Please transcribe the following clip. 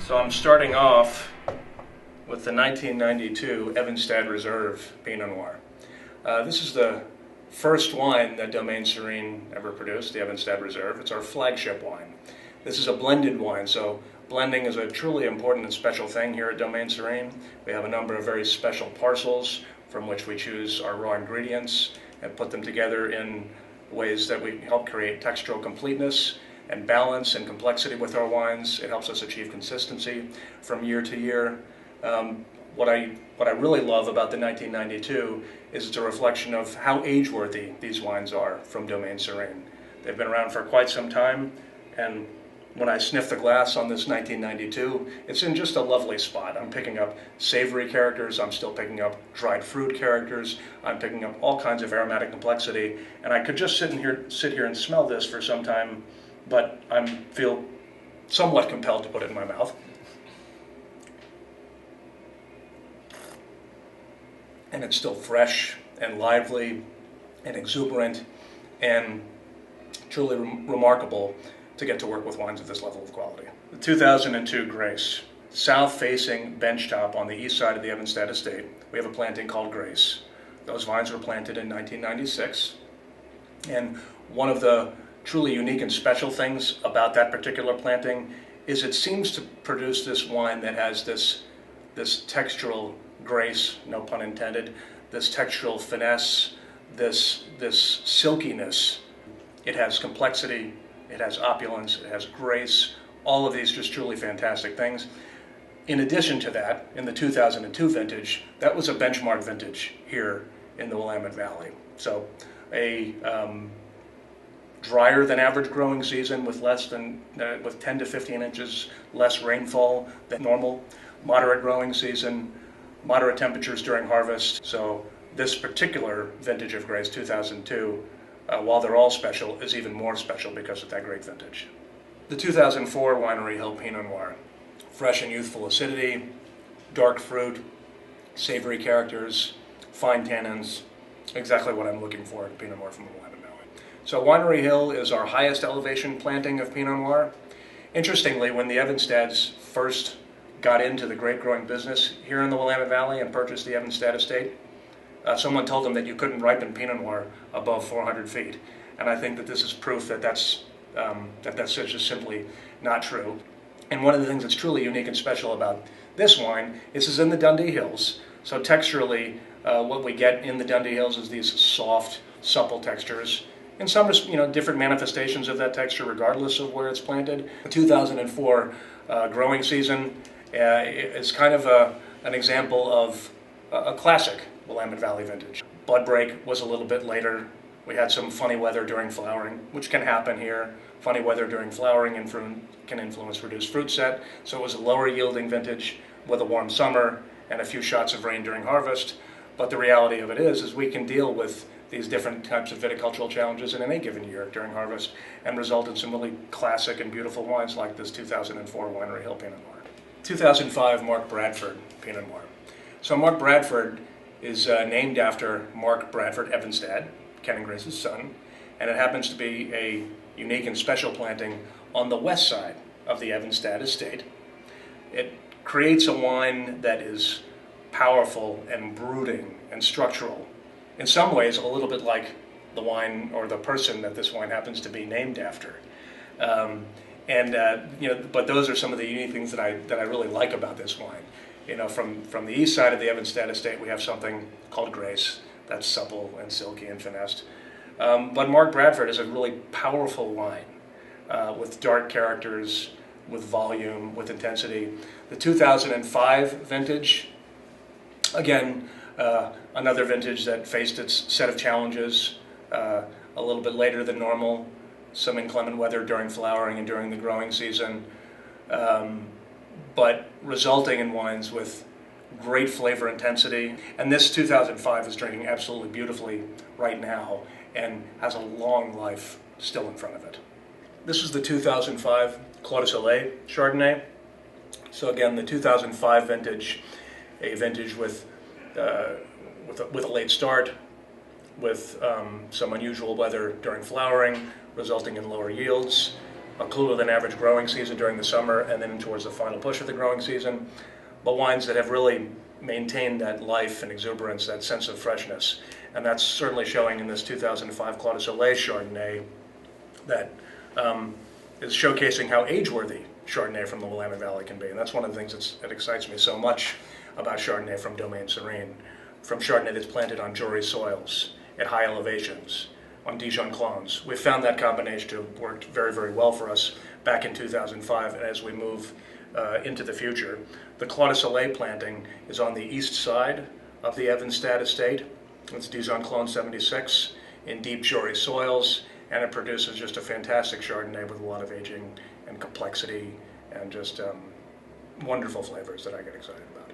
So I'm starting off with the 1992 Evenstad Reserve Pinot Noir. This is the first wine that Domaine Serene ever produced, the Evenstad Reserve. It's our flagship wine. This is a blended wine, so blending is a truly important and special thing here at Domaine Serene. We have a number of very special parcels from which we choose our raw ingredients and put them together in ways that we help create textural completeness and balance and complexity with our wines. It helps us achieve consistency from year to year. What I really love about the 1992 is it's a reflection of how age-worthy these wines are from Domaine Serene. They've been around for quite some time, and when I sniff the glass on this 1992, it's in just a lovely spot. I'm picking up savory characters, I'm still picking up dried fruit characters, I'm picking up all kinds of aromatic complexity, and I could just sit here and smell this for some time, but I feel somewhat compelled to put it in my mouth. And it's still fresh and lively and exuberant and truly remarkable to get to work with wines of this level of quality. The 2002 Grace, south-facing benchtop on the east side of the Evenstad estate. We have a planting called Grace. Those vines were planted in 1996, and one of the truly unique and special things about that particular planting is it seems to produce this wine that has this textural grace, no pun intended, this textural finesse, this silkiness. It has complexity, it has opulence, it has grace, all of these just truly fantastic things. In addition to that, in the 2002 vintage, that was a benchmark vintage here in the Willamette Valley. So a drier than average growing season with with 10 to 15 inches less rainfall than normal, moderate growing season, moderate temperatures during harvest. So this particular vintage of Grace 2002, while they're all special, is even more special because of that great vintage. The 2004 Winery Hill Pinot Noir, fresh and youthful acidity, dark fruit, savory characters, fine tannins, exactly what I'm looking for in Pinot Noir from the Willamette Valley. So Winery Hill is our highest elevation planting of Pinot Noir. Interestingly, when the Evenstads first got into the grape growing business here in the Willamette Valley and purchased the Evenstad estate, someone told them that you couldn't ripen Pinot Noir above 400 feet. And I think that this is proof that that's just simply not true. And one of the things that's truly unique and special about this wine is it's in the Dundee Hills. So texturally, what we get in the Dundee Hills is these soft, supple textures. In some, different manifestations of that texture regardless of where it's planted. The 2004 growing season is kind of an example of a classic Willamette Valley vintage. Bud break was a little bit later. We had some funny weather during flowering, which can happen here. Funny weather during flowering can influence reduced fruit set, so it was a lower yielding vintage with a warm summer and a few shots of rain during harvest. But the reality of it is we can deal with these different types of viticultural challenges in any given year during harvest and result in some really classic and beautiful wines like this 2004 Winery Hill Pinot Noir. 2005 Mark Bradford Pinot Noir. So Mark Bradford is named after Mark Bradford Evenstad, Ken and Grace's son, and it happens to be a unique and special planting on the west side of the Evenstad estate. It creates a wine that is powerful and brooding and structural. In some ways, a little bit like the wine or the person that this wine happens to be named after. But those are some of the unique things that I really like about this wine. From the east side of the Evenstad estate, we have something called Grace that's supple and silky and finessed. But Mark Bradford is a really powerful wine with dark characters, with volume, with intensity. The 2005 vintage, again, another vintage that faced its set of challenges a little bit later than normal, some inclement weather during flowering and during the growing season, but resulting in wines with great flavor intensity. And this 2005 is drinking absolutely beautifully right now and has a long life still in front of it. This is the 2005 Clos de Soleil Chardonnay. So again, the 2005 vintage, a vintage with a late start, with some unusual weather during flowering, resulting in lower yields. a cooler than average growing season during the summer and then towards the final push of the growing season, but wines that have really maintained that life and exuberance, that sense of freshness. And that's certainly showing in this 2005 Clos de Soleil Chardonnay that is showcasing how age-worthy Chardonnay from the Willamette Valley can be. And that's one of the things that excites me so much about Chardonnay from Domaine Serene, from Chardonnay that's planted on Jory soils, at high elevations, on Dijon clones. We found that combination to have worked very, very well for us back in 2005, and as we move into the future. The Clos de Soleil planting is on the east side of the Evenstad estate. It's Dijon Clone 76 in deep Jory soils, and it produces just a fantastic Chardonnay with a lot of aging and complexity and just wonderful flavors that I get excited about.